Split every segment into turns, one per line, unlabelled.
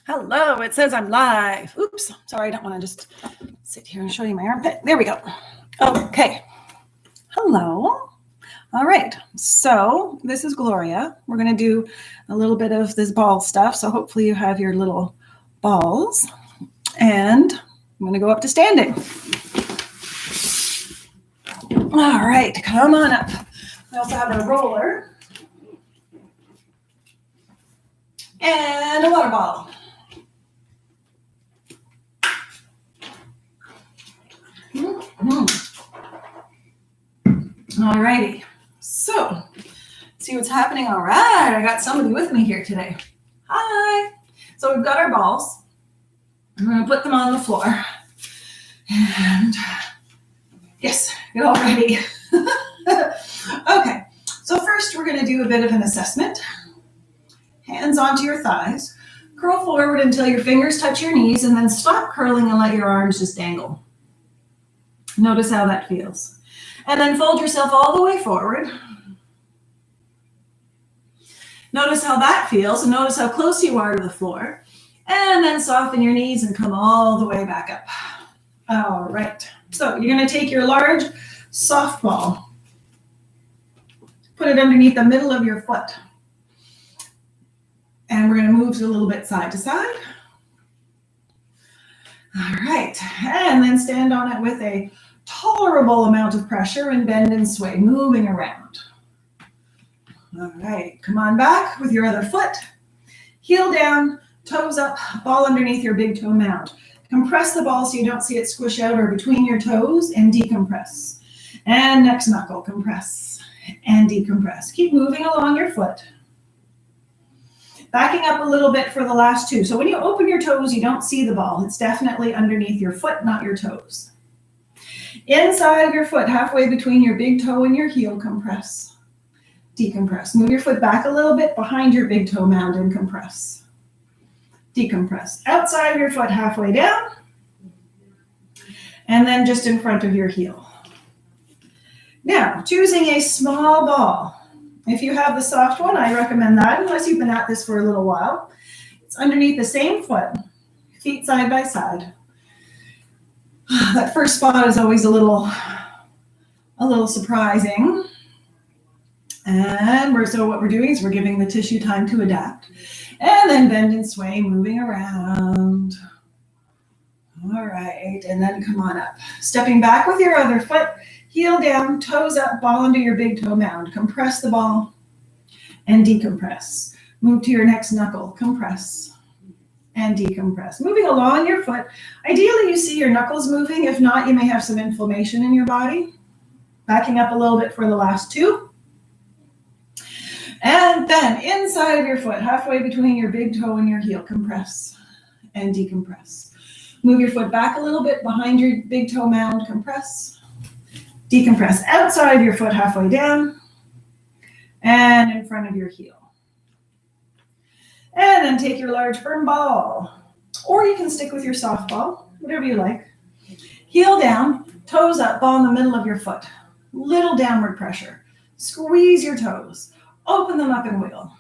Hello, it says I'm live. Oops, sorry, I don't want to just sit here and show you my armpit. There we go. Okay. Hello. All right, so this is Gloria. We're going to do a little bit of this ball stuff, so hopefully you have your little balls. And I'm going to go up to standing. All right, come on up. I also have a roller and a water bottle. All righty, so see what's happening. All right, I got somebody with me here today. Hi. So we've got our balls. I'm going to put them on the floor. And yes, get all ready. Okay, so first we're going to do a bit of an assessment. Hands onto your thighs. Curl forward until your fingers touch your knees, and then stop curling and let your arms just dangle. Notice how that feels. And then fold yourself all the way forward. Notice how that feels, and notice how close you are to the floor. And then soften your knees and come all the way back up. All right. So you're going to take your large softball. Put it underneath the middle of your foot. And we're going to move a little bit side to side. All right. And then stand on it with a tolerable amount of pressure and bend and sway, moving around. All right. Come on back with your other foot. Heel down, toes up, ball underneath your big toe mound. Compress the ball so you don't see it squish out or between your toes, and decompress. And next knuckle, compress and decompress. Keep moving along your foot. Backing up a little bit for the last two. So when you open your toes, you don't see the ball. It's definitely underneath your foot, not your toes. Inside of your foot, halfway between your big toe and your heel, compress. Decompress. Move your foot back a little bit behind your big toe mound and compress. Decompress. Outside of your foot, halfway down. And then just in front of your heel. Now, choosing a small ball. If you have the soft one, I recommend that, unless you've been at this for a little while. It's underneath the same foot, feet side by side. That first spot is always a little surprising. And so what we're doing is we're giving the tissue time to adapt. And then bend and sway, moving around. All right, and then come on up. Stepping back with your other foot. Heel down, toes up, ball under your big toe mound. Compress the ball and decompress. Move to your next knuckle. Compress and decompress. Moving along your foot. Ideally, you see your knuckles moving. If not, you may have some inflammation in your body. Backing up a little bit for the last two. And then inside of your foot, halfway between your big toe and your heel, compress and decompress. Move your foot back a little bit behind your big toe mound. Compress. Decompress outside of your foot, halfway down, and in front of your heel. And then take your large firm ball, or you can stick with your soft ball, whatever you like. Heel down, toes up, ball in the middle of your foot. Little downward pressure. Squeeze your toes. Open them up and wiggle.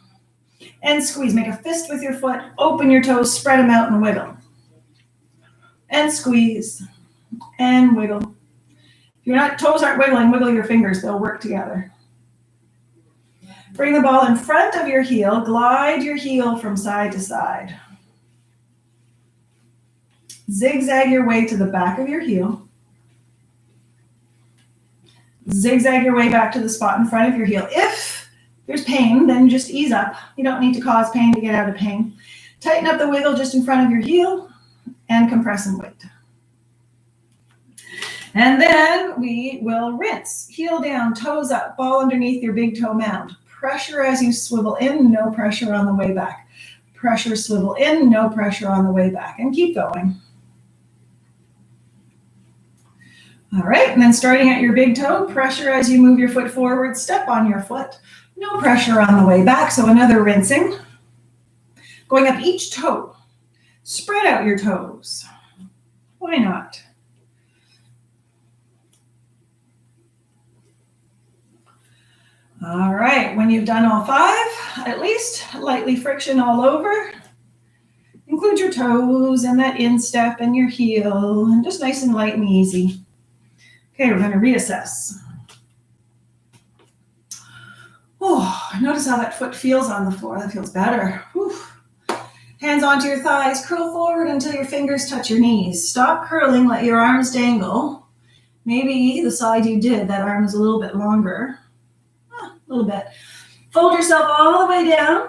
And squeeze. Make a fist with your foot. Open your toes, spread them out and wiggle. And squeeze. And wiggle. If your toes aren't wiggling, wiggle your fingers. They'll work together. Bring the ball in front of your heel. Glide your heel from side to side. Zigzag your way to the back of your heel. Zigzag your way back to the spot in front of your heel. If there's pain, then just ease up. You don't need to cause pain to get out of pain. Tighten up the wiggle just in front of your heel and compress and wait. And then we will rinse. Heel down, toes up, ball underneath your big toe mound. Pressure as you swivel in, no pressure on the way back. Pressure, swivel in, no pressure on the way back. And keep going. All right, and then starting at your big toe, pressure as you move your foot forward, step on your foot. No pressure on the way back, so another rinsing. Going up each toe. Spread out your toes. Why not? All right, when you've done all five, at least lightly friction all over. Include your toes and that instep and your heel, and just nice and light and easy. Okay, we're going to reassess. Oh, notice how that foot feels on the floor. That feels better. Whew. Hands onto your thighs, curl forward until your fingers touch your knees. Stop curling, let your arms dangle. Maybe the side you did, that arm is a little bit longer. A little bit. Fold yourself all the way down.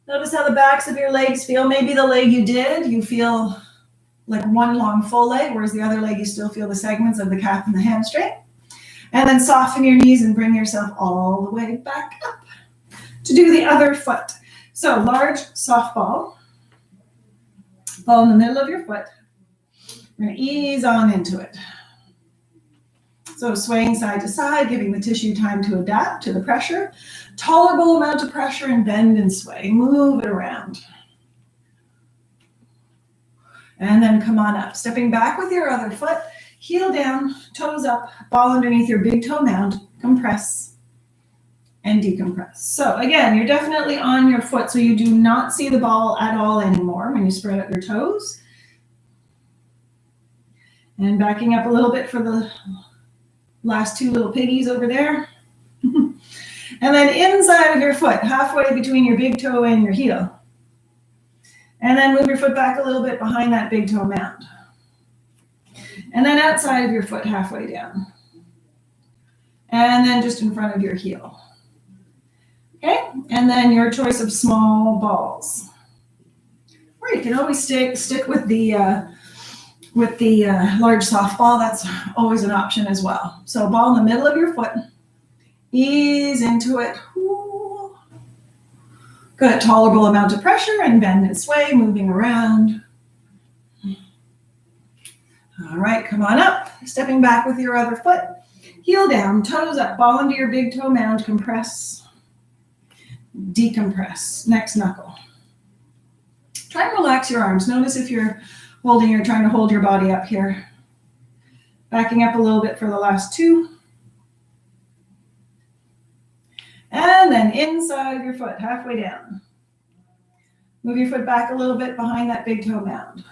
Notice how the backs of your legs feel. Maybe the leg you did, you feel like one long full leg, whereas the other leg you still feel the segments of the calf and the hamstring. And then soften your knees and bring yourself all the way back up to do the other foot. So large softball, ball in the middle of your foot. We're going to ease on into it. So swaying side to side, giving the tissue time to adapt to the pressure. Tolerable amount of pressure and bend and sway. Move it around. And then come on up. Stepping back with your other foot. Heel down, toes up, ball underneath your big toe mound. Compress and decompress. So again, you're definitely on your foot, so you do not see the ball at all anymore when you spread out your toes. And backing up a little bit for the last two little piggies over there. And then inside of your foot, halfway between your big toe and your heel. And then move your foot back a little bit behind that big toe mound. And then outside of your foot, halfway down. And then just in front of your heel. Okay, and then your choice of small balls. Or you can always stick with the large softball. That's always an option as well. So ball in the middle of your foot. Ease into it. Ooh. Good, tolerable amount of pressure and bend and sway, moving around. All right, come on up. Stepping back with your other foot. Heel down, toes up, ball into your big toe mound. Compress, decompress. Next knuckle. Try and relax your arms. Notice if you're trying to hold your body up here. Backing up a little bit for the last two. And then inside of your foot, halfway down. Move your foot back a little bit behind that big toe mound.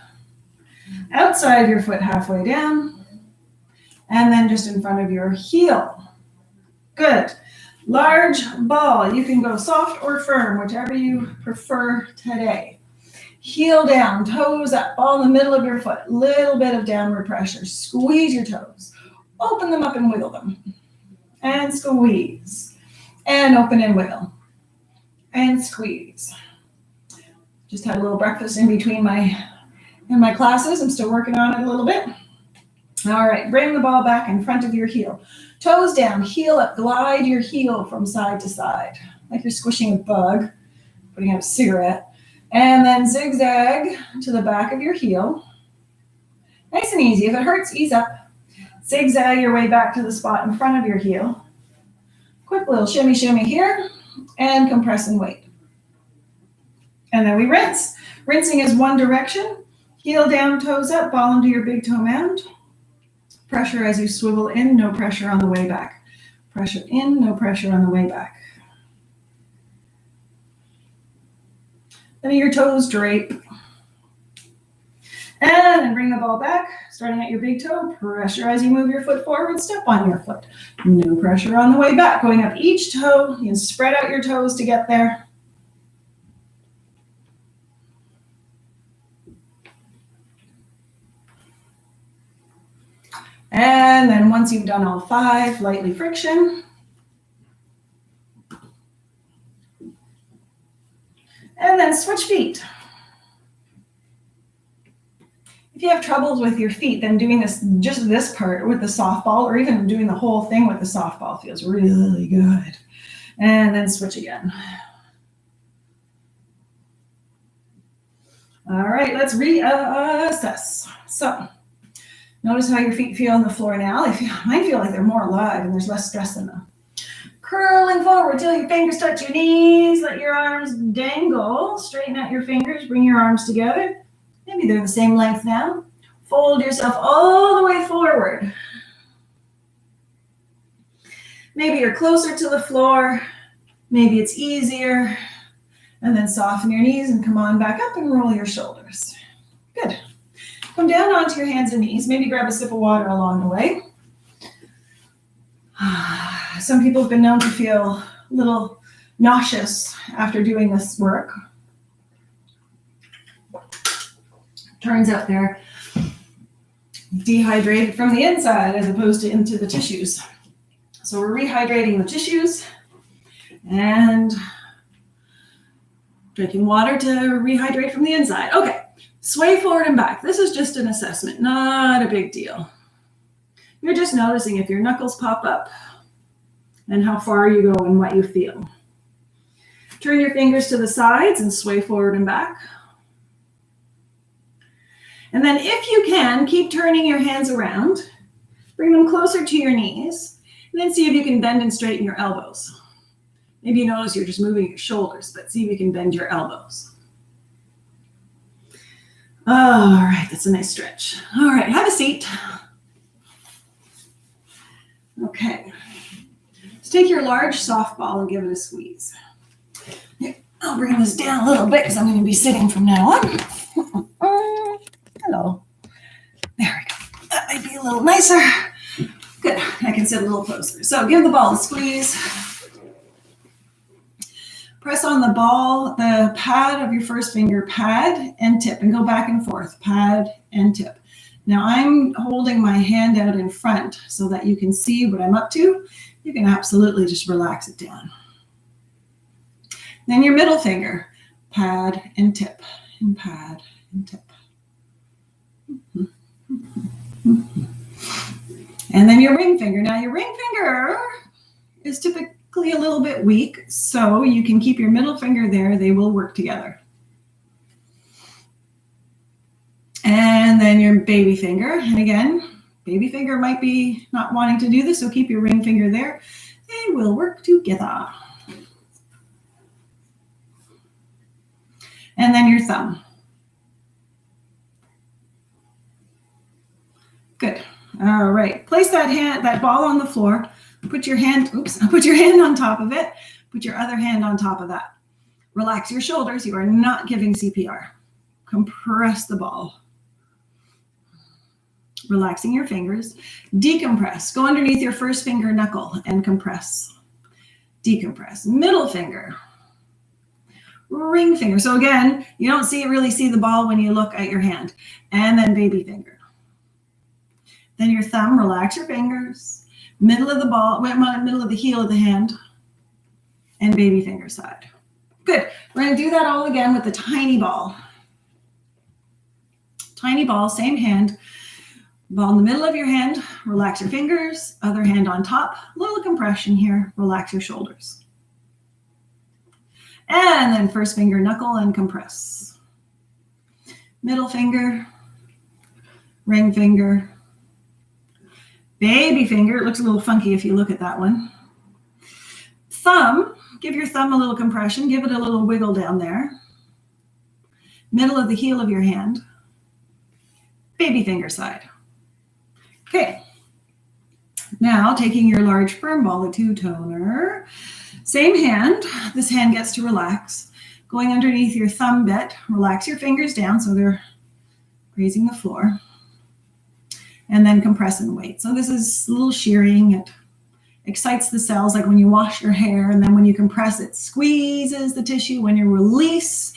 Outside of your foot, halfway down. And then just in front of your heel. Good. Large ball. You can go soft or firm, whichever you prefer today. Heel down, toes up, ball in the middle of your foot. Little bit of downward pressure. Squeeze your toes. Open them up and wiggle them. And squeeze. And open and wiggle. And squeeze. Just had a little breakfast in between my classes. I'm still working on it a little bit. All right, bring the ball back in front of your heel. Toes down, heel up, glide your heel from side to side. Like you're squishing a bug, putting out a cigarette. And then zigzag to the back of your heel. Nice and easy. If it hurts, ease up. Zigzag your way back to the spot in front of your heel. Quick little shimmy here. And compress and wait. And then we rinse. Rinsing is one direction. Heel down, toes up, ball into your big toe mound. Pressure as you swivel in, no pressure on the way back. Pressure in, no pressure on the way back. Then your toes drape. And then bring the ball back, starting at your big toe. Pressure as you move your foot forward, step on your foot. No pressure on the way back. Going up each toe, you can spread out your toes to get there. And then once you've done all five, lightly friction. And then switch feet. If you have troubles with your feet, then doing just this part with the softball, or even doing the whole thing with the softball feels really good. And then switch again. All right, let's reassess. So notice how your feet feel on the floor now. Mine feel like they're more alive and there's less stress in them. Curling forward till your fingers touch your knees. Let your arms dangle. Straighten out your fingers. Bring your arms together. Maybe they're the same length now. Fold yourself all the way forward. Maybe you're closer to the floor. Maybe it's easier And then soften your knees and come on back up and roll your shoulders. Good. Come down onto your hands and knees. Maybe grab a sip of water along the way. Some people have been known to feel a little nauseous after doing this work. Turns out they're dehydrated from the inside as opposed to into the tissues. So we're rehydrating the tissues and drinking water to rehydrate from the inside. Okay, sway forward and back. This is just an assessment, not a big deal. You're just noticing if your knuckles pop up and how far you go and what you feel. Turn your fingers to the sides and sway forward and back. And then if you can, keep turning your hands around. Bring them closer to your knees. And then see if you can bend and straighten your elbows. Maybe you notice you're just moving your shoulders, but see if you can bend your elbows. All right, that's a nice stretch. All right, have a seat. Okay. Let's take your large softball and give it a squeeze. I'll bring this down a little bit because I'm going to be sitting from now on. Hello. There we go. That might be a little nicer. Good. I can sit a little closer. So give the ball a squeeze. Press on the ball, the pad of your first finger, pad and tip, and go back and forth, pad and tip. Now I'm holding my hand out in front so that you can see what I'm up to. You can absolutely just relax it down. Then your middle finger, pad and tip, and pad and tip. And then your ring finger. Now your ring finger is typically a little bit weak, so you can keep your middle finger there. They will work together. And then your baby finger. And again, baby finger might be not wanting to do this, so keep your ring finger there. They will work together. And then your thumb. Good. All right. Place that ball on the floor. Put your hand on top of it. Put your other hand on top of that. Relax your shoulders. You are not giving CPR. Compress the ball. Relaxing your fingers. Decompress. Go underneath your first finger knuckle and compress. Decompress. Middle finger. Ring finger. So again, you don't really see the ball when you look at your hand. And then baby finger. Then your thumb, relax your fingers. Middle of the ball, middle of the heel of the hand. And baby finger side. Good. We're going to do that all again with the tiny ball. Tiny ball, same hand. Ball in the middle of your hand. Relax your fingers. Other hand on top. A little compression here. Relax your shoulders. And then first finger knuckle and compress. Middle finger, ring finger, baby finger. It looks a little funky if you look at that one. Thumb, give your thumb a little compression. Give it a little wiggle down there. Middle of the heel of your hand. Baby finger side. Okay. Now taking your large firm ball, the two-toner. Same hand, this hand gets to relax. Going underneath your thumb bit, relax your fingers down so they're grazing the floor. And then compress and wait. So this is a little shearing. It excites the cells like when you wash your hair, and then when you compress, it squeezes the tissue. When you release,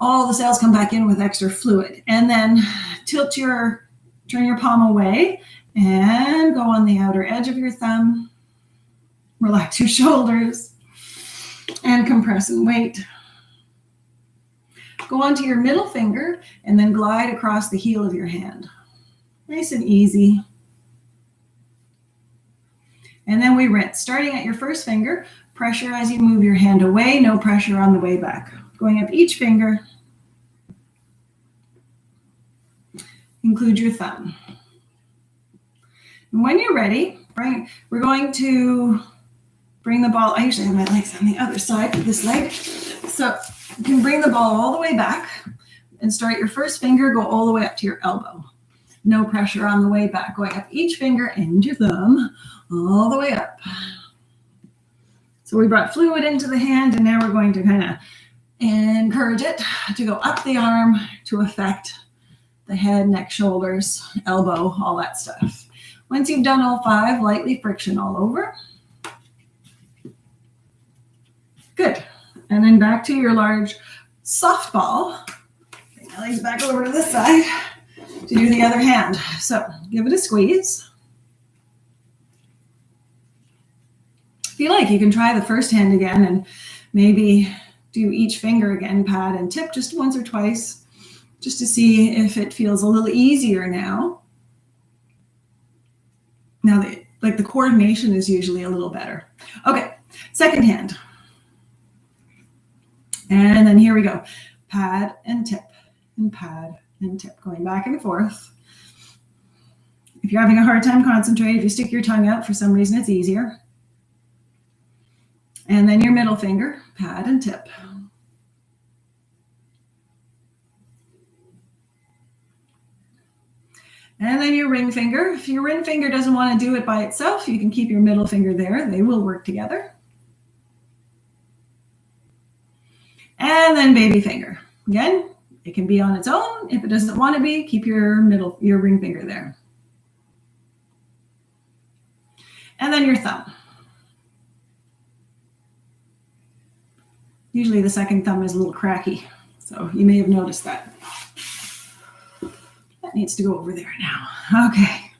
all the cells come back in with extra fluid. And then turn your palm away and go on the outer edge of your thumb. Relax your shoulders and compress and wait. Go onto your middle finger and then glide across the heel of your hand. Nice and easy. And then we rinse. Starting at your first finger, pressure as you move your hand away, no pressure on the way back. Going up each finger. Include your thumb. And when you're ready, we're going to bring the ball. I usually have my legs on the other side of this leg. So you can bring the ball all the way back and start your first finger, go all the way up to your elbow. No pressure on the way back. Going up each finger and your thumb all the way up. So we brought fluid into the hand, and now we're going to kind of Encourage it to go up the arm to affect the head, neck, shoulders, elbow, all that stuff. Once you've done all 5, lightly friction all over. Good. And then back to your large softball. Bring my legs back over to this side to do the other hand. So give it a squeeze. If you like, you can try the first hand again and maybe do each finger again, pad and tip just once or twice, just to see if it feels a little easier now. Now, the coordination is usually a little better. Okay, second hand. And then here we go. Pad and tip and pad and tip, going back and forth. If you're having a hard time concentrating, if you stick your tongue out, for some reason it's easier. And then your middle finger, pad and tip. And then your ring finger. If your ring finger doesn't want to do it by itself, you can keep your middle finger there. They will work together. And then baby finger. Again, it can be on its own. If it doesn't want to be, keep your ring finger there. And then your thumb. Usually the second thumb is a little cracky, so you may have noticed that. That needs to go over there now. Okay.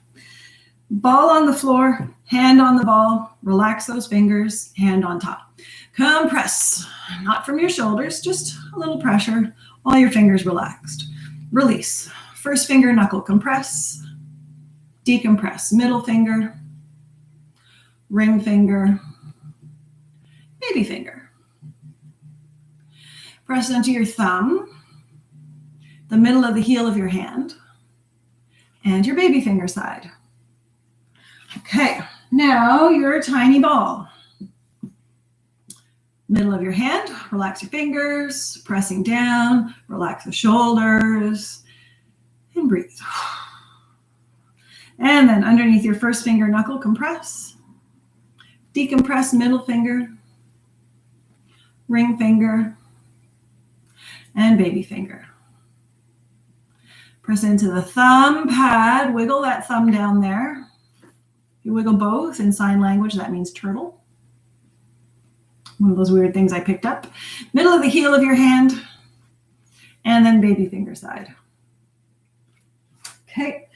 Ball on the floor, hand on the ball, relax those fingers, hand on top. Compress, not from your shoulders, just a little pressure, all your fingers relaxed. Release. First finger knuckle, compress, decompress. Middle finger, ring finger, baby finger. Press onto your thumb, the middle of the heel of your hand, and your baby finger side. Okay, now your tiny ball. Middle of your hand, relax your fingers, pressing down, relax the shoulders, and breathe. And then underneath your first finger knuckle, compress, decompress middle finger, ring finger, and baby finger. Press into the thumb pad, wiggle that thumb down there. If you wiggle both in sign language, that means turtle. One of those weird things I picked up. Middle of the heel of your hand, and then baby finger side. Okay,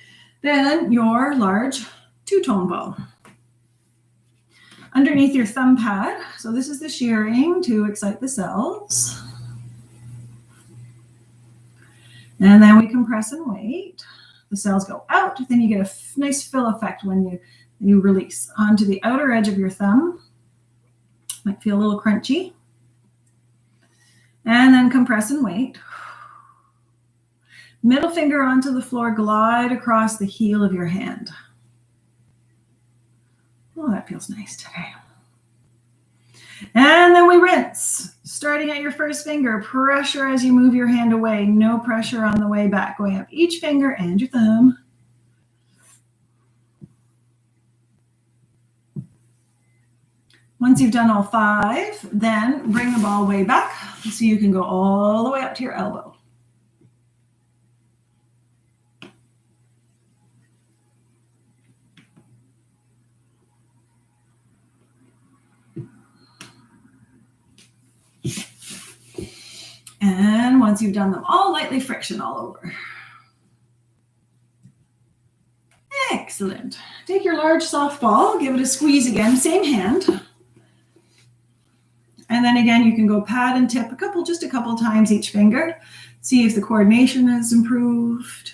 then your large two-tone ball. Underneath your thumb pad, so this is the shearing to excite the cells. And then we compress and wait. The cells go out, then you get a nice fill effect when you release. Onto the outer edge of your thumb. Might feel a little crunchy. And then compress and wait. Middle finger onto the floor, glide across the heel of your hand. Oh, that feels nice today. And then we rinse. Starting at your first finger, pressure as you move your hand away. No pressure on the way back. Going up each finger and your thumb. Once you've done all 5, then bring the ball way back so you can go all the way up to your elbow. And once you've done them all, lightly friction all over. Excellent. Take your large softball, give it a squeeze again, same hand. And then again, you can go pad and tip just a couple times each finger. See if the coordination has improved.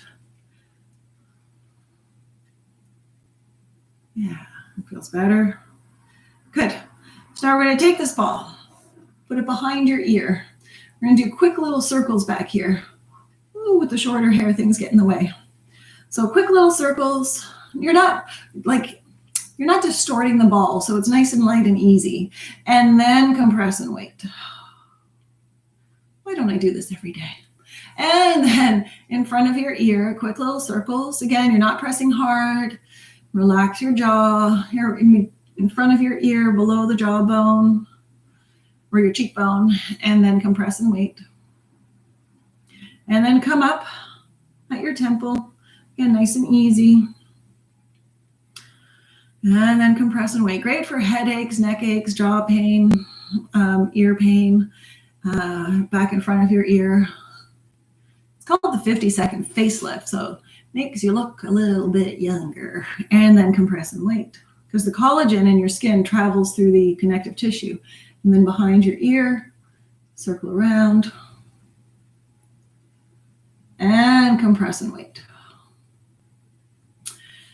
Yeah, it feels better. Good. So now we're going to take this ball, put it behind your ear. We're going to do quick little circles back here. Ooh, with the shorter hair, things get in the way. So quick little circles. You're not distorting the ball, so it's nice and light and easy. And then compress and wait. Why don't I do this every day? And then in front of your ear, quick little circles. Again, you're not pressing hard. Relax your jaw. Here in front of your ear, below the jawbone. or your cheekbone, and then compress and wait. And then come up at your temple, again, nice and easy. And then compress and wait. Great for headaches, neck aches, jaw pain, ear pain, back in front of your ear. It's called the 50-second facelift, so it makes you look a little bit younger. And then compress and wait, because the collagen in your skin travels through the connective tissue. And then behind your ear, circle around, and compress and wait.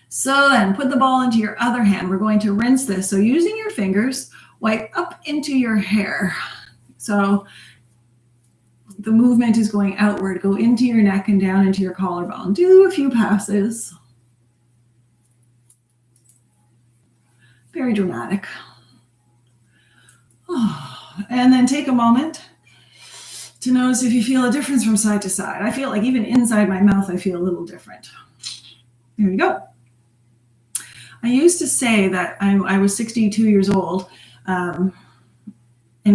So then put the ball into your other hand. We're going to rinse this. So using your fingers, wipe up into your hair. So the movement is going outward. Go into your neck and down into your collarbone. Do a few passes. Very dramatic. Oh, and then take a moment to notice if you feel a difference from side to side. I feel like even inside my mouth, I feel a little different. There you go. I used to say that I was 62 years old, and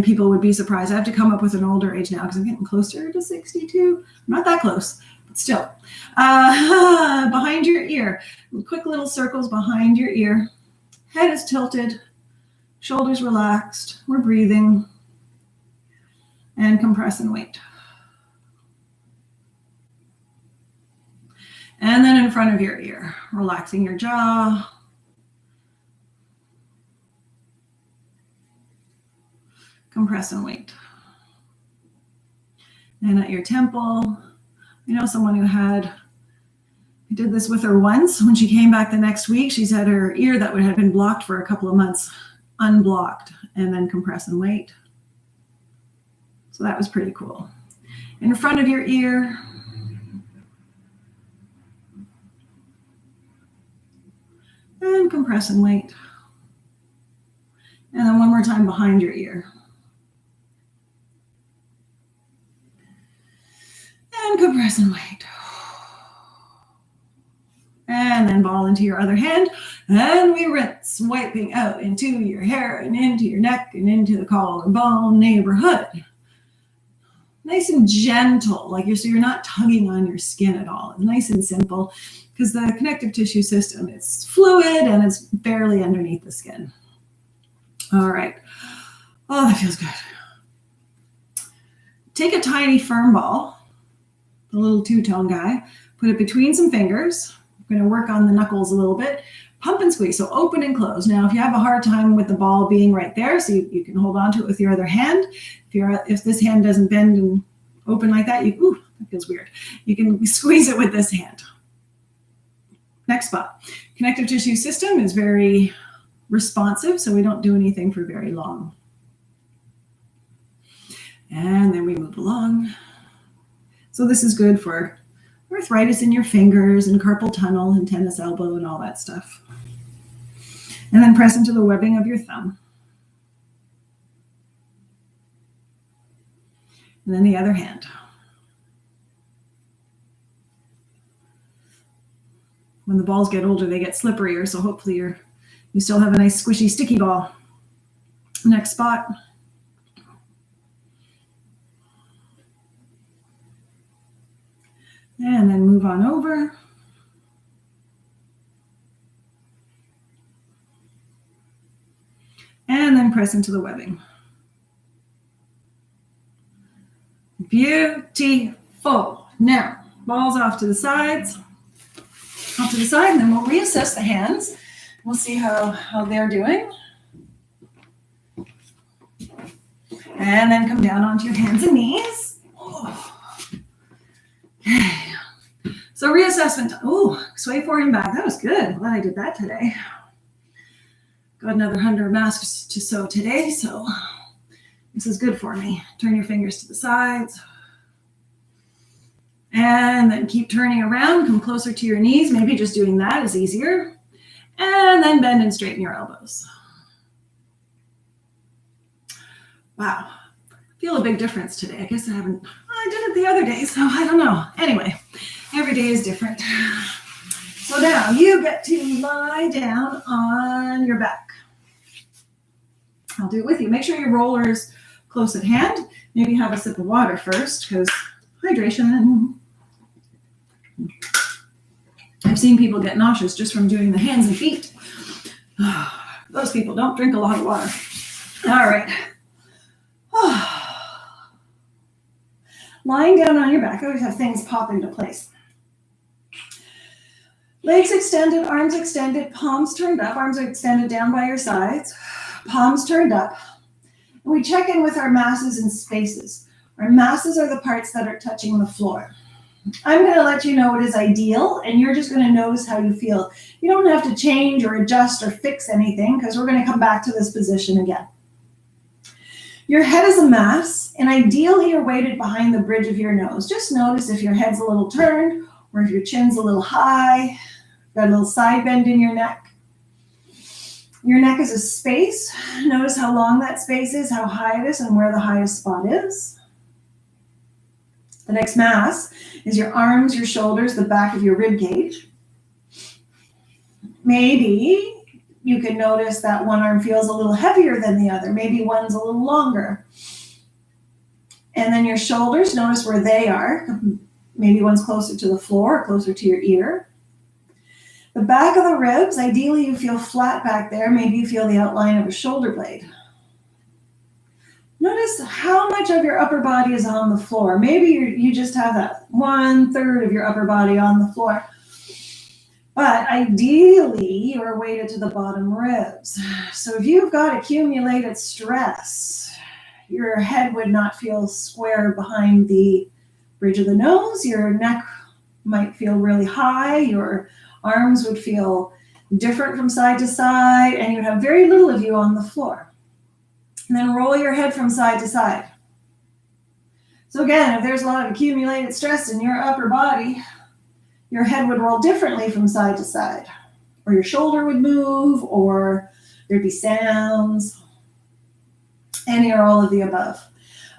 people would be surprised. I have to come up with an older age now because I'm getting closer to 62. I'm not that close, but still. Behind your ear, quick little circles behind your ear. Head is tilted, shoulders relaxed. We're breathing. And compress and wait. And then in front of your ear, relaxing your jaw. Compress and wait. And at your temple, you know someone who I did this with her once. When she came back the next week, she's had her ear that had been blocked for a couple of months unblocked, and then compress and wait. So that was pretty cool. In front of your ear. And compress and wait. And then one more time behind your ear. And compress and wait. And then ball into your other hand. And we rinse, wiping out into your hair and into your neck and into the collarbone neighborhood. Nice and gentle, so you're not tugging on your skin at all. It's nice and simple because the connective tissue system, it's fluid and it's barely underneath the skin. All right. Oh, that feels good. Take a tiny firm ball, the little two-tone guy, put it between some fingers. We're going to work on the knuckles a little bit. Pump and squeeze, so open and close. Now, if you have a hard time with the ball being right there, so you can hold on to it with your other hand. If this hand doesn't bend and open like that, that feels weird. You can squeeze it with this hand. Next spot. Connective tissue system is very responsive, so we don't do anything for very long. And then we move along. So this is good for arthritis in your fingers and carpal tunnel and tennis elbow and all that stuff. And then press into the webbing of your thumb. And then the other hand. When the balls get older, they get slipperier, so hopefully you still have a nice squishy sticky ball. Next spot. And then move on over. And then press into the webbing. Beautiful. Now, balls off to the sides. Off to the side, and then we'll reassess the hands. We'll see how they're doing. And then come down onto your hands and knees. Okay. So reassessment. Oh, sway forward and back. That was good. Glad I did that today. Got another 100 masks to sew today, so this is good for me. Turn your fingers to the sides. And then keep turning around. Come closer to your knees. Maybe just doing that is easier. And then bend and straighten your elbows. Wow. Feel a big difference today. I guess I did it the other day, so I don't know. Anyway, every day is different. So now you get to lie down on your back. I'll do it with you. Make sure your rollers close at hand. Maybe have a sip of water first, because hydration. I've seen people get nauseous just from doing the hands and feet. Those people don't drink a lot of water. All right. Lying down on your back, I always have things pop into place. Legs extended, arms extended, palms turned up, arms are extended down by your sides, palms turned up. And we check in with our masses and spaces. Our masses are the parts that are touching the floor. I'm going to let you know what is ideal, and you're just going to notice how you feel. You don't have to change or adjust or fix anything, because we're going to come back to this position again. Your head is a mass, and ideally you're weighted behind the bridge of your nose. Just notice if your head's a little turned or if your chin's a little high, got a little side bend in your neck. Your neck is a space. Notice how long that space is, how high it is, and where the highest spot is. The next mass is your arms, your shoulders, the back of your rib cage. Maybe you can notice that one arm feels a little heavier than the other. Maybe one's a little longer. And then your shoulders, notice where they are. Maybe one's closer to the floor or closer to your ear. The back of the ribs, ideally you feel flat back there. Maybe you feel the outline of a shoulder blade. Notice how much of your upper body is on the floor. Maybe you just have that 1/3 of your upper body on the floor. But ideally, you're weighted to the bottom ribs. So if you've got accumulated stress, your head would not feel square behind the bridge of the nose. Your neck might feel really high. Your arms would feel different from side to side, and you'd have very little of you on the floor. And then roll your head from side to side. So again, if there's a lot of accumulated stress in your upper body, your head would roll differently from side to side, or your shoulder would move, or there'd be sounds, any or all of the above.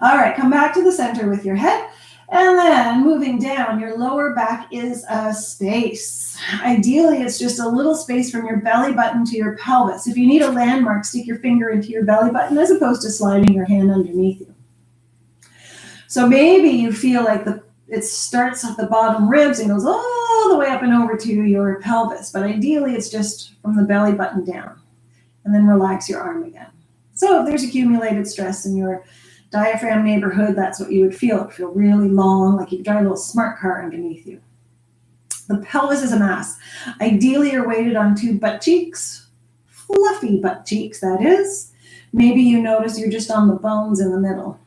All right, come back to the center with your head, and then moving down, your lower back is a space. Ideally, it's just a little space from your belly button to your pelvis. If you need a landmark, stick your finger into your belly button as opposed to sliding your hand underneath you. So maybe you feel like it starts at the bottom ribs and goes all the way up and over to your pelvis. But ideally, it's just from the belly button down. And then relax your arm again. So if there's accumulated stress in your diaphragm neighborhood, that's what you would feel. It would feel really long, like you could drive a little smart car underneath you. The pelvis is a mass. Ideally, you're weighted on 2 butt cheeks. Fluffy butt cheeks, that is. Maybe you notice you're just on the bones in the middle.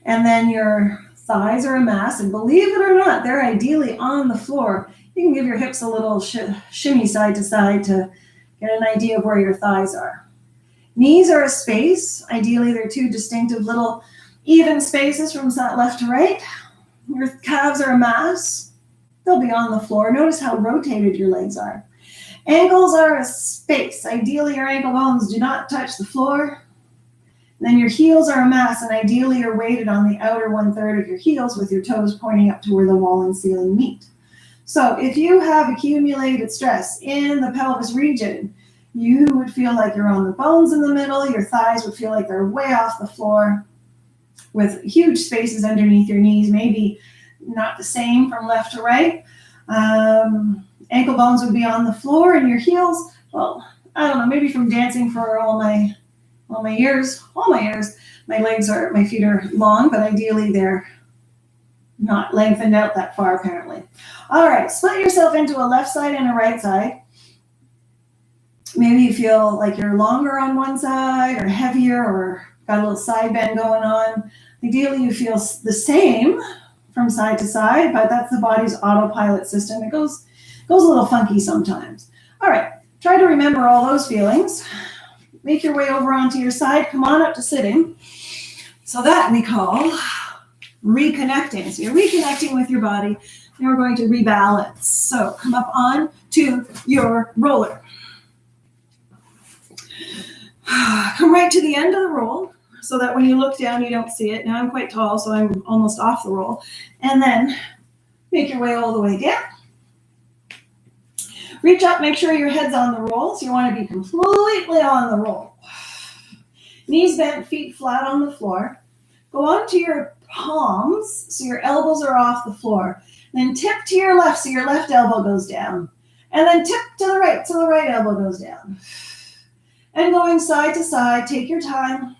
And then your thighs are a mass, and believe it or not, they're ideally on the floor. You can give your hips a little shimmy side to side to get an idea of where your thighs are. Knees are a space. Ideally, they're 2 distinctive little even spaces from left to right. Your calves are a mass. They'll be on the floor. Notice how rotated your legs are. Ankles are a space. Ideally, your ankle bones do not touch the floor. Then your heels are a mass, and ideally you're weighted on the outer 1/3 of your heels with your toes pointing up to where the wall and ceiling meet. So if you have accumulated stress in the pelvis region, you would feel like you're on the bones in the middle. Your thighs would feel like they're way off the floor with huge spaces underneath your knees, maybe not the same from left to right. Ankle bones would be on the floor, and your heels, well, I don't know, maybe from dancing for all my years, my feet are long, but ideally they're not lengthened out that far apparently. All right, split yourself into a left side and a right side. Maybe you feel like you're longer on one side or heavier or got a little side bend going on. Ideally you feel the same from side to side, but that's the body's autopilot system. It goes a little funky sometimes. All right, try to remember all those feelings. Make your way over onto your side. Come on up to sitting. So that we call reconnecting. So you're reconnecting with your body. Now we're going to rebalance. So come up on to your roller. Come right to the end of the roll so that when you look down, you don't see it. Now I'm quite tall, so I'm almost off the roll. And then make your way all the way down. Reach up, make sure your head's on the roll. So you want to be completely on the roll. Knees bent, feet flat on the floor. Go onto your palms so your elbows are off the floor. Then tip to your left so your left elbow goes down. And then tip to the right so the right elbow goes down. And going side to side, take your time.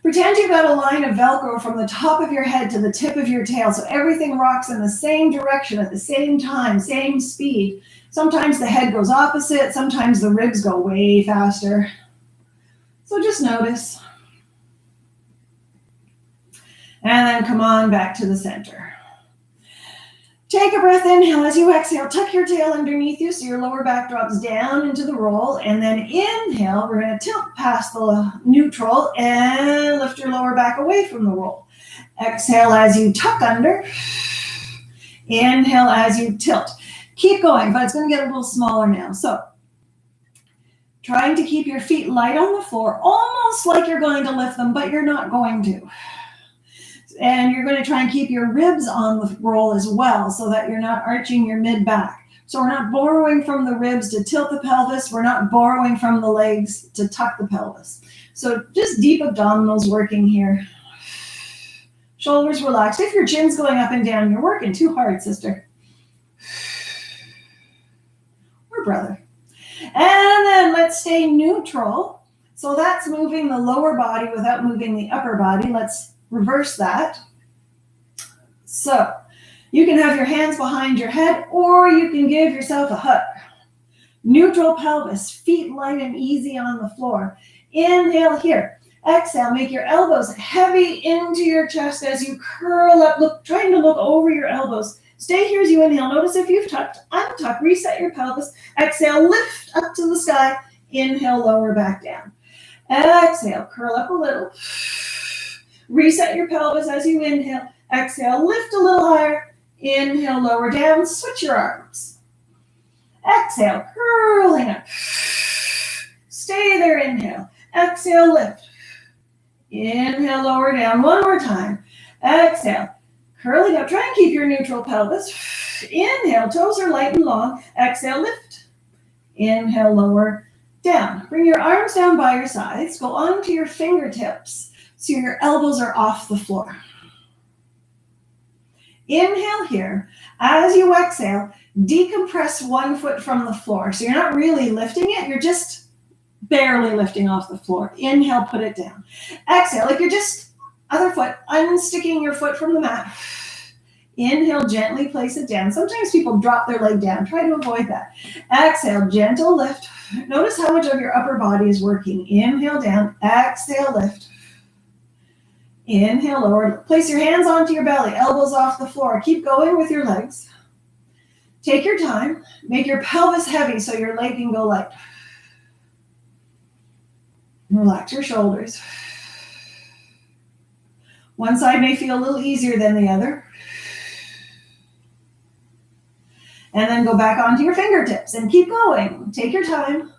Pretend you've got a line of Velcro from the top of your head to the tip of your tail, so everything rocks in the same direction at the same time, same speed. Sometimes the head goes opposite, sometimes the ribs go way faster. So just notice. And then come on back to the center. Take a breath, inhale. As you exhale, tuck your tail underneath you so your lower back drops down into the roll. And then inhale, we're going to tilt past the neutral and lift your lower back away from the roll. Exhale as you tuck under. Inhale as you tilt. Keep going, but it's going to get a little smaller now. So trying to keep your feet light on the floor, almost like you're going to lift them, but you're not going to. And you're going to try and keep your ribs on the roll as well so that you're not arching your mid-back. So we're not borrowing from the ribs to tilt the pelvis. We're not borrowing from the legs to tuck the pelvis. So just deep abdominals working here. Shoulders relaxed. If your chin's going up and down, you're working too hard, sister. Or brother. And then let's stay neutral. So that's moving the lower body without moving the upper body. Let's reverse that. So you can have your hands behind your head or you can give yourself a hug. Neutral pelvis, feet light and easy on the floor. Inhale here. Exhale, make your elbows heavy into your chest as you curl up, trying to look over your elbows. Stay here as you inhale. Notice if you've tucked, untuck, reset your pelvis. Exhale, lift up to the sky. Inhale, lower back down. Exhale, curl up a little. Reset your pelvis as you inhale. Exhale, lift a little higher. Inhale, lower down. Switch your arms. Exhale, curling up. Stay there, inhale. Exhale, lift. Inhale, lower down. One more time. Exhale, curling up. Try and keep your neutral pelvis. Inhale, toes are light and long. Exhale, lift. Inhale, lower down. Bring your arms down by your sides. Go onto your fingertips. So your elbows are off the floor. Inhale here. As you exhale, decompress one foot from the floor. So you're not really lifting it. You're just barely lifting off the floor. Inhale, put it down. Exhale, like you're just other foot, unsticking your foot from the mat. Inhale, gently place it down. Sometimes people drop their leg down. Try to avoid that. Exhale, gentle lift. Notice how much of your upper body is working. Inhale down. Exhale, lift. Inhale, lower. Place your hands onto your belly, elbows off the floor. Keep going with your legs. Take your time. Make your pelvis heavy so your leg can go light. Relax your shoulders. One side may feel a little easier than the other. And then go back onto your fingertips and keep going. Take your time.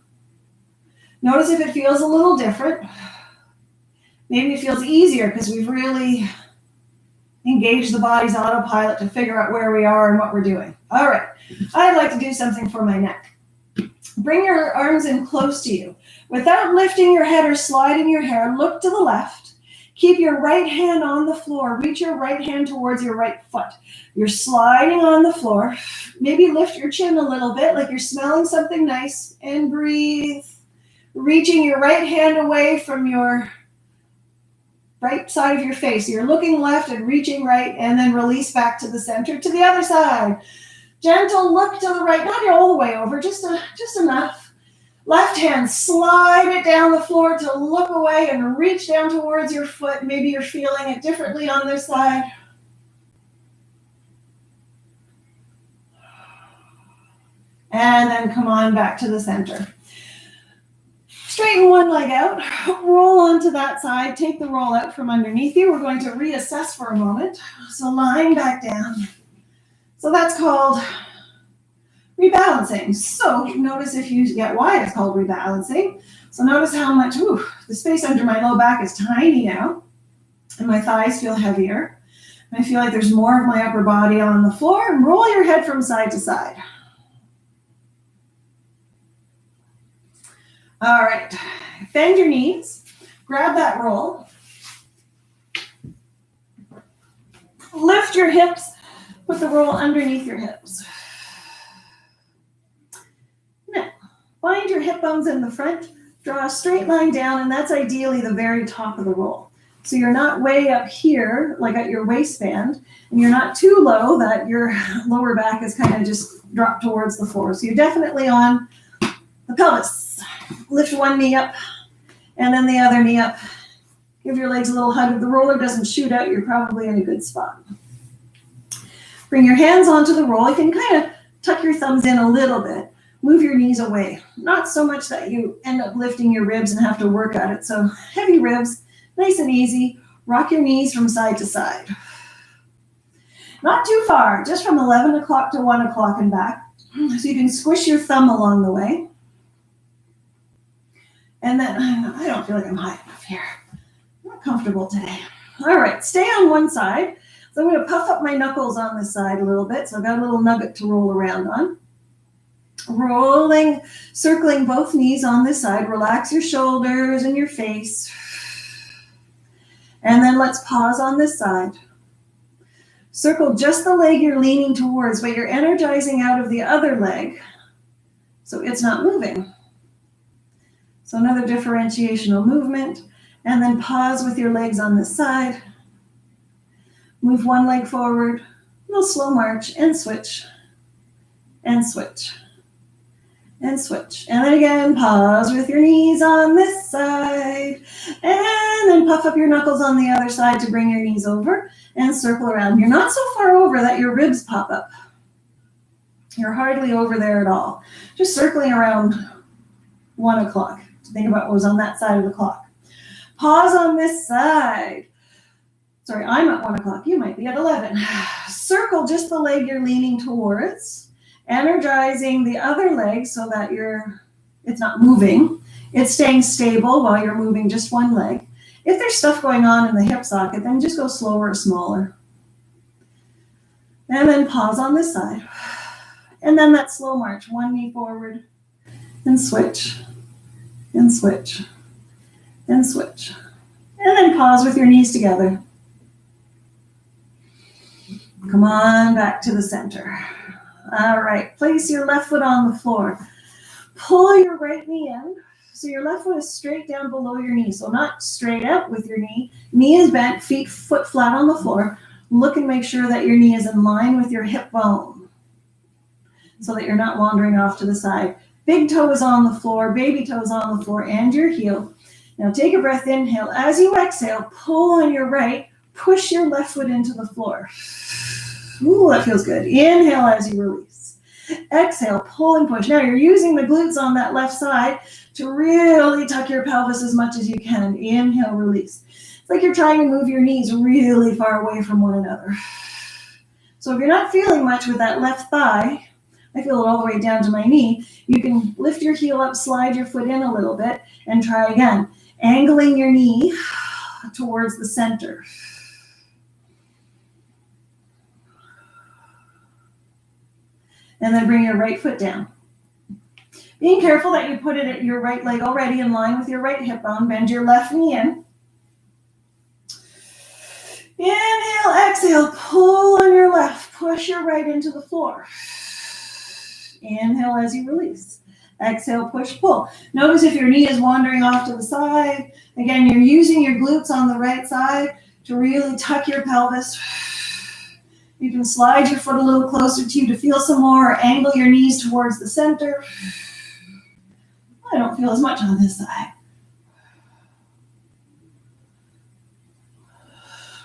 Notice if it feels a little different. Maybe it feels easier because we've really engaged the body's autopilot to figure out where we are and what we're doing. All right. I'd like to do something for my neck. Bring your arms in close to you. Without lifting your head or sliding your hair, look to the left. Keep your right hand on the floor. Reach your right hand towards your right foot. You're sliding on the floor. Maybe lift your chin a little bit like you're smelling something nice and breathe. Reaching your right hand away from your right side of your face. You're looking left and reaching right, and then release back to the center, to the other side. Gentle look to the right, not all the way over, just enough. Left hand, slide it down the floor to look away and reach down towards your foot. Maybe you're feeling it differently on this side. And then come on back to the center. Straighten one leg out, roll onto that side, take the roll out from underneath you. We're going to reassess for a moment. So lying back down. So that's called rebalancing. So notice if you get why it's called rebalancing. So notice how much, the space under my low back is tiny now. And my thighs feel heavier. I feel like there's more of my upper body on the floor. And roll your head from side to side. All right, Bend your knees. Grab that roll. Lift your hips. Put the roll underneath your hips. Now, find your hip bones in the front. Draw a straight line down, and that's ideally the very top of the roll. So you're not way up here, like at your waistband, and you're not too low that your lower back is kind of just dropped towards the floor. So you're definitely on the pelvis. Lift one knee up, and then the other knee up. Give your legs a little hug. If the roller doesn't shoot out, you're probably in a good spot. Bring your hands onto the roll. You can kind of tuck your thumbs in a little bit. Move your knees away. Not so much that you end up lifting your ribs and have to work at it. So heavy ribs, nice and easy. Rock your knees from side to side. Not too far, just from 11 o'clock to 1 o'clock and back. So you can squish your thumb along the way. And then, I don't feel like I'm high enough here. I'm not comfortable today. All right, stay on one side. So I'm going to puff up my knuckles on this side a little bit. So I've got a little nugget to roll around on. Rolling, circling both knees on this side. Relax your shoulders and your face. And then let's pause on this side. Circle just the leg you're leaning towards, but you're energizing out of the other leg, so it's not moving. So another differentiational movement. And then pause with your legs on this side. Move one leg forward, a little slow march, and switch, and switch, and switch. And then again, pause with your knees on this side, and then puff up your knuckles on the other side to bring your knees over, and circle around. You're not so far over that your ribs pop up. You're hardly over there at all. Just circling around 1 o'clock to think about what was on that side of the clock. Pause on this side. Sorry, I'm at 1 o'clock. You might be at 11. Circle just the leg you're leaning towards, energizing the other leg so that it's not moving. It's staying stable while you're moving just one leg. If there's stuff going on in the hip socket, then just go slower or smaller. And then pause on this side. And then that slow march, one knee forward, and switch, and switch, and switch. And then pause with your knees together. Come on back to the center. All right, place your left foot on the floor. Pull your right knee in. So your left foot is straight down below your knee. So not straight up with your knee. Knee is bent, foot flat on the floor. Look and make sure that your knee is in line with your hip bone so that you're not wandering off to the side. Big toe is on the floor, baby toe is on the floor, and your heel. Now take a breath, inhale. As you exhale, pull on your right, push your left foot into the floor. Ooh, that feels good. Inhale as you release. Exhale, pull and push. Now you're using the glutes on that left side to really tuck your pelvis as much as you can. Inhale, release. It's like you're trying to move your knees really far away from one another. So if you're not feeling much with that left thigh, I feel it all the way down to my knee, you can lift your heel up, slide your foot in a little bit, and try again. Angling your knee towards the center. And then bring your right foot down. Being careful that you put it at your right leg already in line with your right hip bone. Bend your left knee in. Inhale, exhale, pull on your left. Push your right into the floor. Inhale as you release. Exhale, push, pull. Notice if your knee is wandering off to the side. Again, you're using your glutes on the right side to really tuck your pelvis. You can slide your foot a little closer to you to feel some more, or angle your knees towards the center. I don't feel as much on this side.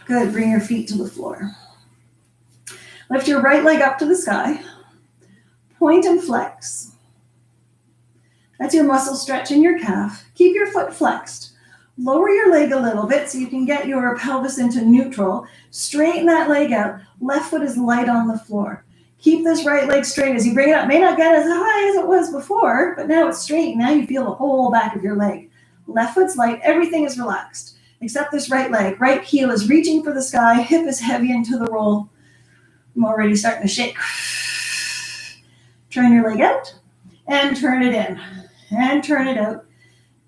Good, bring your feet to the floor. Lift your right leg up to the sky. Point and flex. That's your muscle stretch in your calf. Keep your foot flexed. Lower your leg a little bit so you can get your pelvis into neutral. Straighten that leg out. Left foot is light on the floor. Keep this right leg straight as you bring it up. May not get as high as it was before, but now it's straight. Now you feel the whole back of your leg. Left foot's light. Everything is relaxed except this right leg. Right heel is reaching for the sky. Hip is heavy into the roll. I'm already starting to shake. Turn your leg out and turn it in and turn it out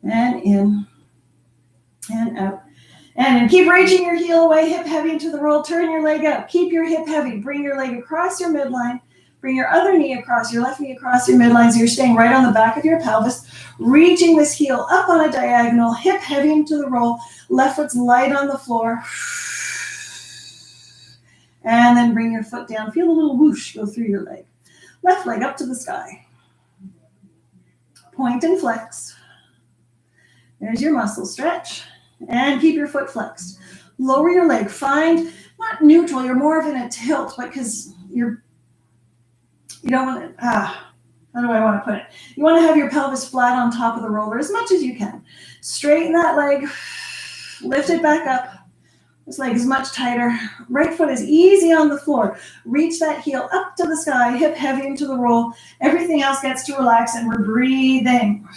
and in and out. And keep reaching your heel away, hip heavy into the roll. Turn your leg out. Keep your hip heavy. Bring your leg across your midline. Bring your other knee across, your left knee across your midline, so you're staying right on the back of your pelvis. Reaching this heel up on a diagonal, hip heavy into the roll. Left foot's light on the floor. And then bring your foot down. Feel a little whoosh go through your leg. Left leg up to the sky. Point and flex. There's your muscle stretch. And keep your foot flexed. Lower your leg. Find, not neutral, you're more of in a tilt, but because you don't want to, how do I want to put it? You want to have your pelvis flat on top of the roller as much as you can. Straighten that leg. Lift it back up. This leg is much tighter. Right foot is easy on the floor. Reach that heel up to the sky, hip heavy into the roll. Everything else gets to relax and we're breathing.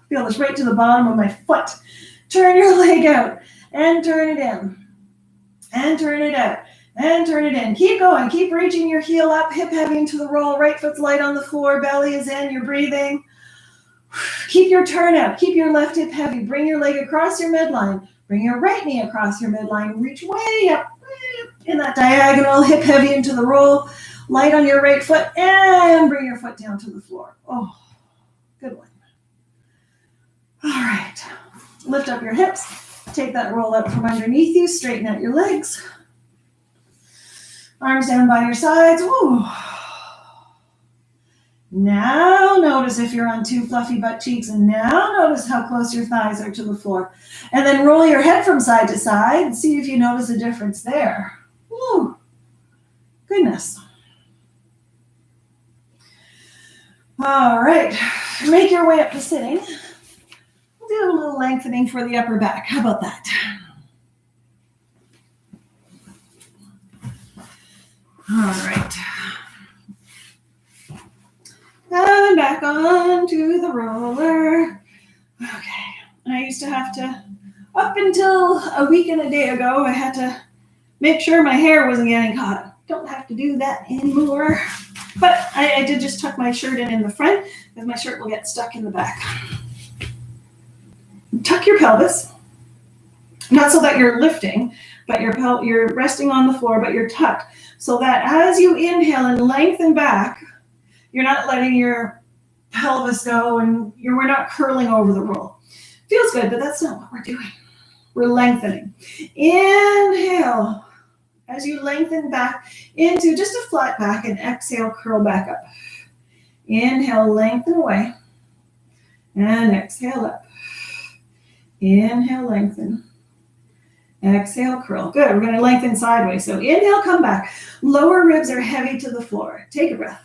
Feel this right to the bottom of my foot. Turn your leg out and turn it in. And turn it out. And turn it in. Keep going. Keep reaching your heel up, hip heavy into the roll. Right foot's light on the floor. Belly is in. You're breathing. Keep your turn out. Keep your left hip heavy. Bring your leg across your midline. Bring your right knee across your midline. Reach way up in that diagonal. Hip heavy into the roll. Light on your right foot. And bring your foot down to the floor. Oh, good one. All right. Lift up your hips. Take that roll up from underneath you. Straighten out your legs. Arms down by your sides. Woo. Now notice if you're on two fluffy butt cheeks, and now notice how close your thighs are to the floor. And then roll your head from side to side and see if you notice a difference there. Woo. Goodness. All right. Make your way up to sitting. We'll do a little lengthening for the upper back. How about that? All right. And back onto the roller. Okay. I used to have to, up until a week and a day ago, I had to make sure my hair wasn't getting caught. Don't have to do that anymore. But I did just tuck my shirt in the front because my shirt will get stuck in the back. Tuck your pelvis. Not so that you're lifting, but you're resting on the floor, but you're tucked. So that as you inhale and lengthen back, you're not letting your pelvis go and we're not curling over the roll. Feels good, but that's not what we're doing. We're lengthening. Inhale as you lengthen back into just a flat back, and exhale, curl back up. Inhale, lengthen away, and exhale up. Inhale, lengthen. Exhale, curl. Good. We're going to lengthen sideways. So inhale, come back. Lower ribs are heavy to the floor. Take a breath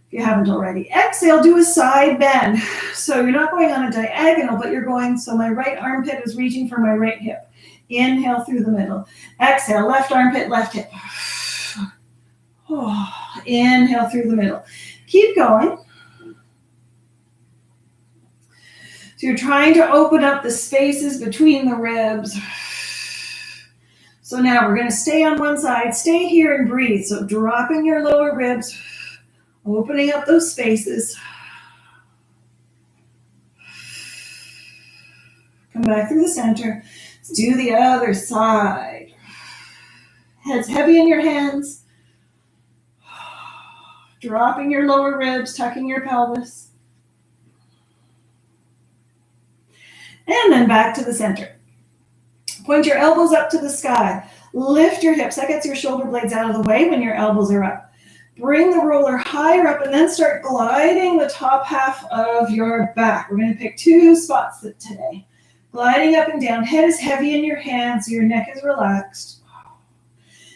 if you haven't already. Exhale, do a side bend. So you're not going on a diagonal, but you're going, so my right armpit is reaching for my right hip. Inhale through the middle. Exhale, left armpit, left hip. Oh, inhale through the middle. Keep going. So you're trying to open up the spaces between the ribs. So now we're going to stay on one side. Stay here and breathe. So dropping your lower ribs, opening up those spaces. Come back through the center. Let's do the other side. Heads heavy in your hands. Dropping your lower ribs, tucking your pelvis. And then back to the center. Point your elbows up to the sky. Lift your hips. That gets your shoulder blades out of the way when your elbows are up. Bring the roller higher up and then start gliding the top half of your back. We're going to pick two spots today. Gliding up and down. Head is heavy in your hands, so your neck is relaxed.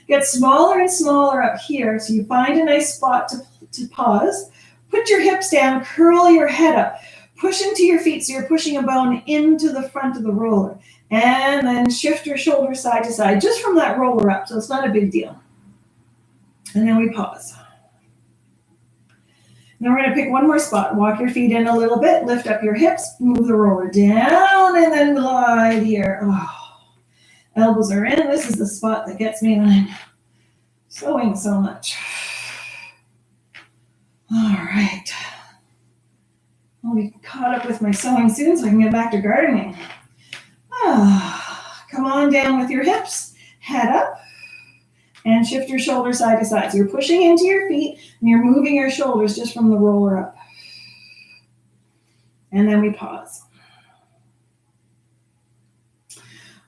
Get smaller and smaller up here, so you find a nice spot to pause. Put your hips down, curl your head up. Push into your feet so you're pushing a bone into the front of the roller. And then shift your shoulders side to side, just from that roller up, so it's not a big deal. And then we pause. Now we're going to pick one more spot. Walk your feet in a little bit, lift up your hips, move the roller down, and then glide here. Oh, elbows are in. This is the spot that gets me when I'm sewing so much. All right. I'll be caught up with my sewing soon so I can get back to gardening. Come on down with your hips, head up, and shift your shoulders side to side. So you're pushing into your feet and you're moving your shoulders just from the roller up. And then we pause.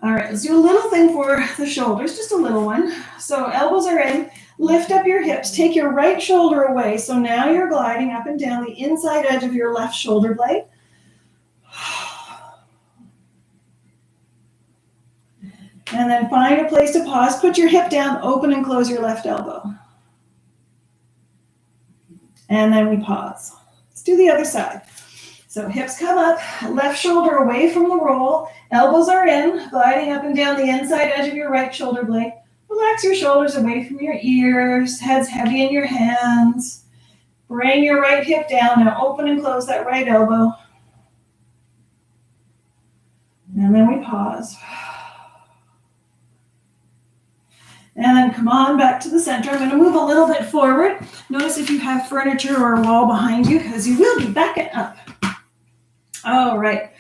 All right, let's do a little thing for the shoulders, just a little one. So elbows are in, lift up your hips, take your right shoulder away. So now you're gliding up and down the inside edge of your left shoulder blade. And then find a place to pause. Put your hip down, open and close your left elbow. And then we pause. Let's do the other side. So hips come up, left shoulder away from the roll, elbows are in, gliding up and down the inside edge of your right shoulder blade. Relax your shoulders away from your ears, head's heavy in your hands. Bring your right hip down. Now open and close that right elbow. And then we pause. And then come on back to the center. I'm going to move a little bit forward. Notice if you have furniture or a wall behind you, because you will be backing up. All right.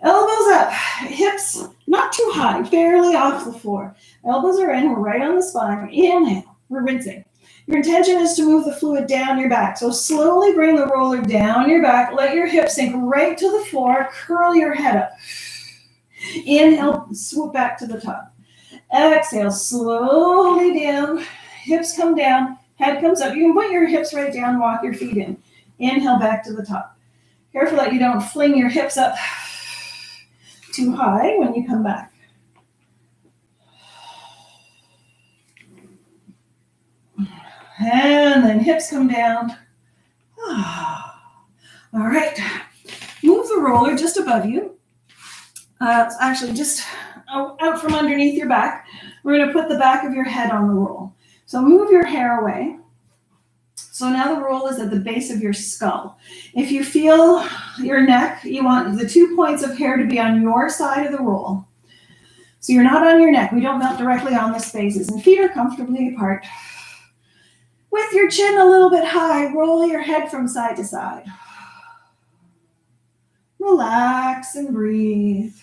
Elbows up, hips not too high, barely off the floor. Elbows are in, we're right on the spine. Inhale, we're rinsing. Your intention is to move the fluid down your back. So slowly bring the roller down your back. Let your hips sink right to the floor. Curl your head up. Inhale, swoop back to the top. Exhale, slowly down. Hips come down, head comes up. You can put your hips right down, walk your feet in. Inhale, back to the top. Careful that you don't fling your hips up too high when you come back. And then hips come down. All right. Move the roller just above you. Actually, just out from underneath your back. We're going to put the back of your head on the roll. So move your hair away. So now the roll is at the base of your skull. If you feel your neck, you want the 2 points of hair to be on your side of the roll. So you're not on your neck. We don't melt directly on the spaces. And feet are comfortably apart. With your chin a little bit high, roll your head from side to side. Relax and breathe.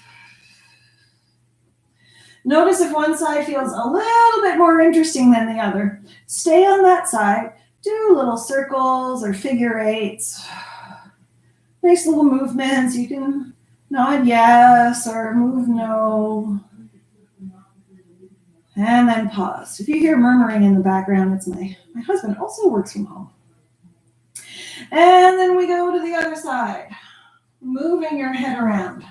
Notice if one side feels a little bit more interesting than the other. Stay on that side. Do little circles or figure eights. Nice little movements. You can nod yes or move no. And then pause. If you hear murmuring in the background, it's my husband also works from home. And then we go to the other side. Moving your head around.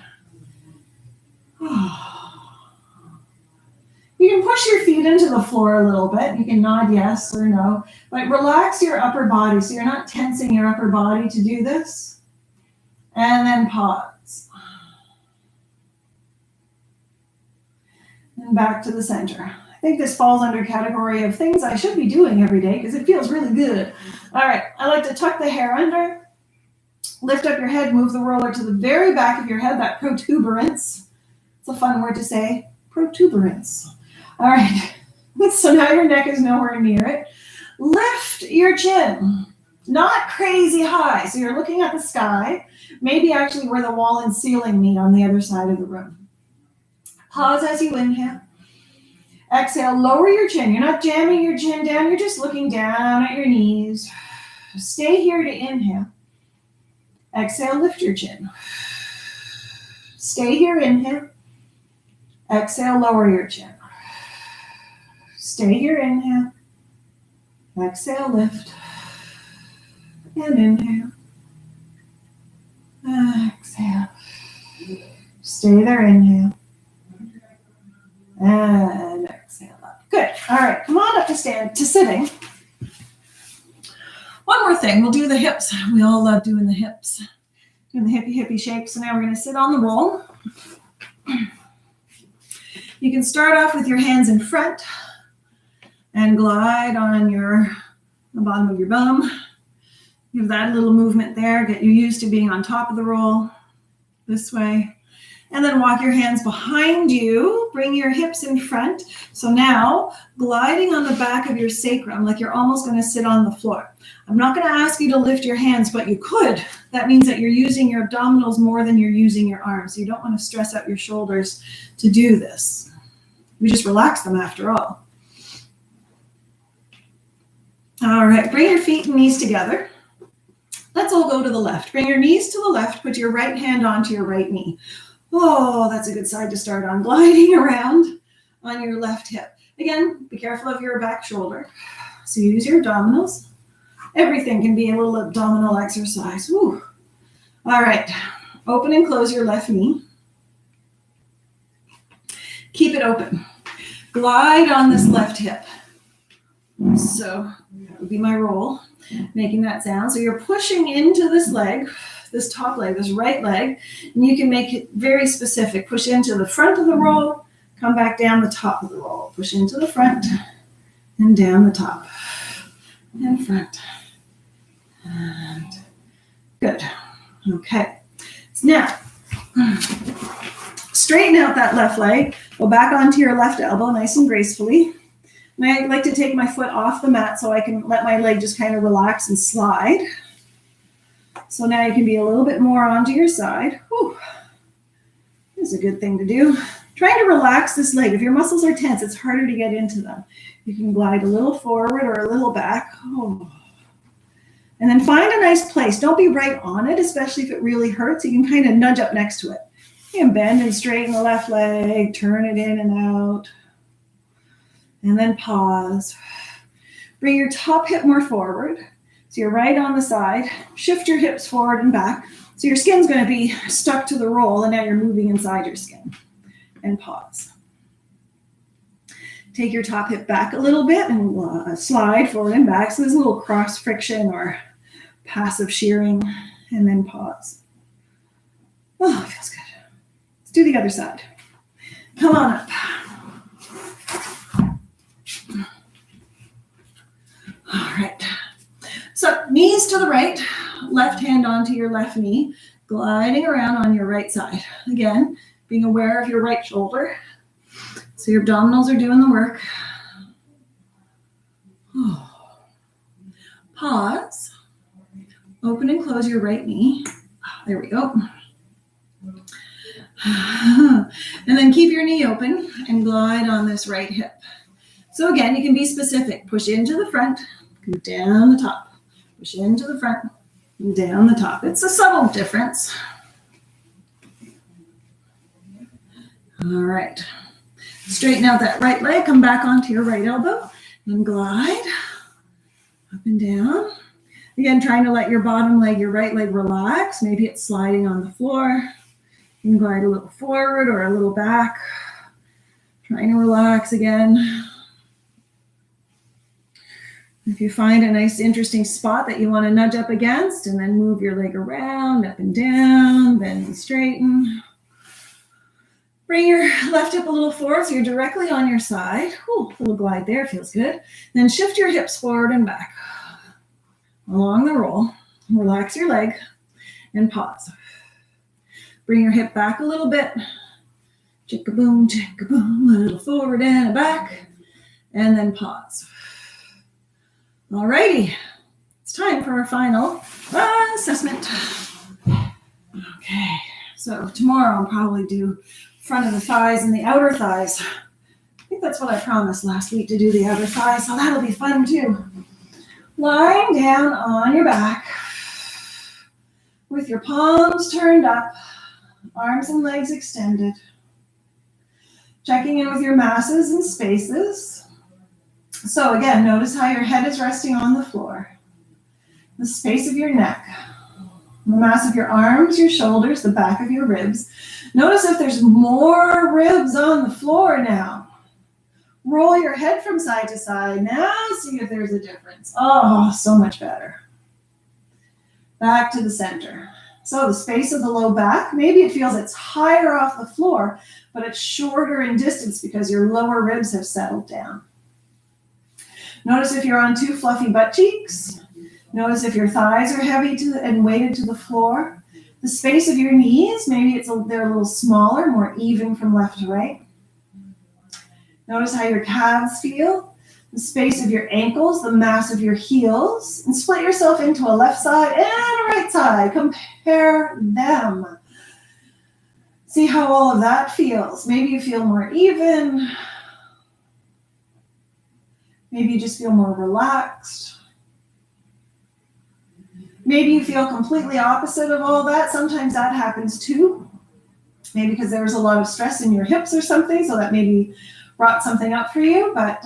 You can push your feet into the floor a little bit. You can nod yes or no, but relax your upper body so you're not tensing your upper body to do this. And then pause. And back to the center. I think this falls under category of things I should be doing every day because it feels really good. All right, I like to tuck the hair under, lift up your head, move the roller to the very back of your head, that protuberance. It's a fun word to say, protuberance. All right, so now your neck is nowhere near it. Lift your chin, not crazy high. So you're looking at the sky, maybe actually where the wall and ceiling meet on the other side of the room. Pause as you inhale. Exhale, lower your chin. You're not jamming your chin down. You're just looking down at your knees. Stay here to inhale. Exhale, lift your chin. Stay here, inhale. Exhale, lower your chin. Stay here, inhale. Exhale, lift. And inhale. Exhale. Stay there, inhale. And exhale up. Good. All right, come on up to sitting. One more thing, we'll do the hips. We all love doing the hips. Doing the hippie shape. So now we're going to sit on the roll. You can start off with your hands in front and glide on the bottom of your bum. Give that little movement there. Get you used to being on top of the roll this way. And then walk your hands behind you. Bring your hips in front. So now gliding on the back of your sacrum, like you're almost going to sit on the floor. I'm not going to ask you to lift your hands, but you could. That means that you're using your abdominals more than you're using your arms. You don't want to stress out your shoulders to do this. We just relax them after all. All right, bring your feet and knees together. Let's all go to the left. Bring your knees to the left. Put your right hand onto your right knee. Oh, that's a good side to start on. Gliding around on your left hip. Again, be careful of your back shoulder. So use your abdominals. Everything can be a little abdominal exercise. Woo. All right, open and close your left knee. Keep it open. Glide on this left hip. So that would be my roll, making that sound. So you're pushing into this leg, this top leg, this right leg, and you can make it very specific. Push into the front of the roll, come back down the top of the roll. Push into the front and down the top and front. And good. Okay. So now, straighten out that left leg. Go back onto your left elbow nice and gracefully. And I like to take my foot off the mat so I can let my leg just kind of relax and slide. So now you can be a little bit more onto your side. Whew. This is a good thing to do. Try to relax this leg. If your muscles are tense, it's harder to get into them. You can glide a little forward or a little back. Oh. And then find a nice place. Don't be right on it, especially if it really hurts. You can kind of nudge up next to it. You can bend and straighten the left leg, turn it in and out. And then pause. Bring your top hip more forward. So you're right on the side. Shift your hips forward and back. So your skin's going to be stuck to the roll, and now you're moving inside your skin. And pause. Take your top hip back a little bit and slide forward and back. So there's a little cross friction or passive shearing, and then pause. Oh, it feels good. Let's do the other side. Come on up. All right. So knees to the right, left hand onto your left knee, gliding around on your right side. Again, being aware of your right shoulder. So your abdominals are doing the work. Oh. Pause. Open and close your right knee. There we go. And then keep your knee open and glide on this right hip. So again, you can be specific. Push into the front, go down the top. Push into the front and down the top. It's a subtle difference. All right. Straighten out that right leg. Come back onto your right elbow and glide up and down. Again, trying to let your bottom leg, your right leg relax. Maybe it's sliding on the floor. You can glide a little forward or a little back. Trying to relax again. If you find a nice, interesting spot that you want to nudge up against, and then move your leg around, up and down, bend and straighten. Bring your left hip a little forward so you're directly on your side. Ooh, a little glide there, feels good. Then shift your hips forward and back along the roll. Relax your leg and pause. Bring your hip back a little bit. Chick-a-boom, chick-a-boom, a little forward and back. And then pause. All righty. It's time for our final assessment. Okay. So tomorrow I'll probably do front of the thighs and the outer thighs. I think that's what I promised last week, to do the outer thighs, so that'll be fun too. Lying down on your back with your palms turned up, arms and legs extended. Checking in with your masses and spaces. So again, notice how your head is resting on the floor. The space of your neck. The mass of your arms, your shoulders, the back of your ribs. Notice if there's more ribs on the floor now. Roll your head from side to side. Now see if there's a difference. Oh, so much better. Back to the center. So the space of the low back, maybe it feels it's higher off the floor, but it's shorter in distance because your lower ribs have settled down. Notice if you're on too fluffy butt cheeks. Notice if your thighs are heavy and weighted to the floor. The space of your knees, maybe they're a little smaller, more even from left to right. Notice how your calves feel, the space of your ankles, the mass of your heels, and split yourself into a left side and a right side. Compare them. See how all of that feels. Maybe you feel more even. Maybe you just feel more relaxed. Maybe you feel completely opposite of all that. Sometimes that happens too. Maybe because there was a lot of stress in your hips or something, so that maybe brought something up for you. But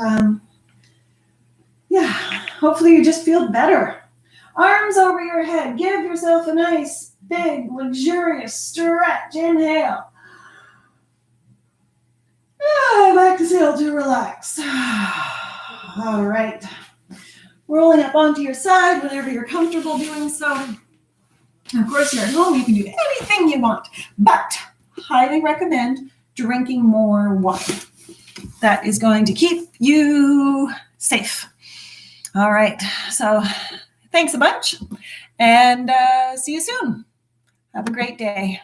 yeah, hopefully you just feel better. Arms over your head. Give yourself a nice, big, luxurious stretch. Inhale. And exhale to relax. All right. Rolling up onto your side whenever you're comfortable doing so. Of course, you're at home, you can do anything you want, but highly recommend drinking more water. That is going to keep you safe. All right. So thanks a bunch, and see you soon. Have a great day.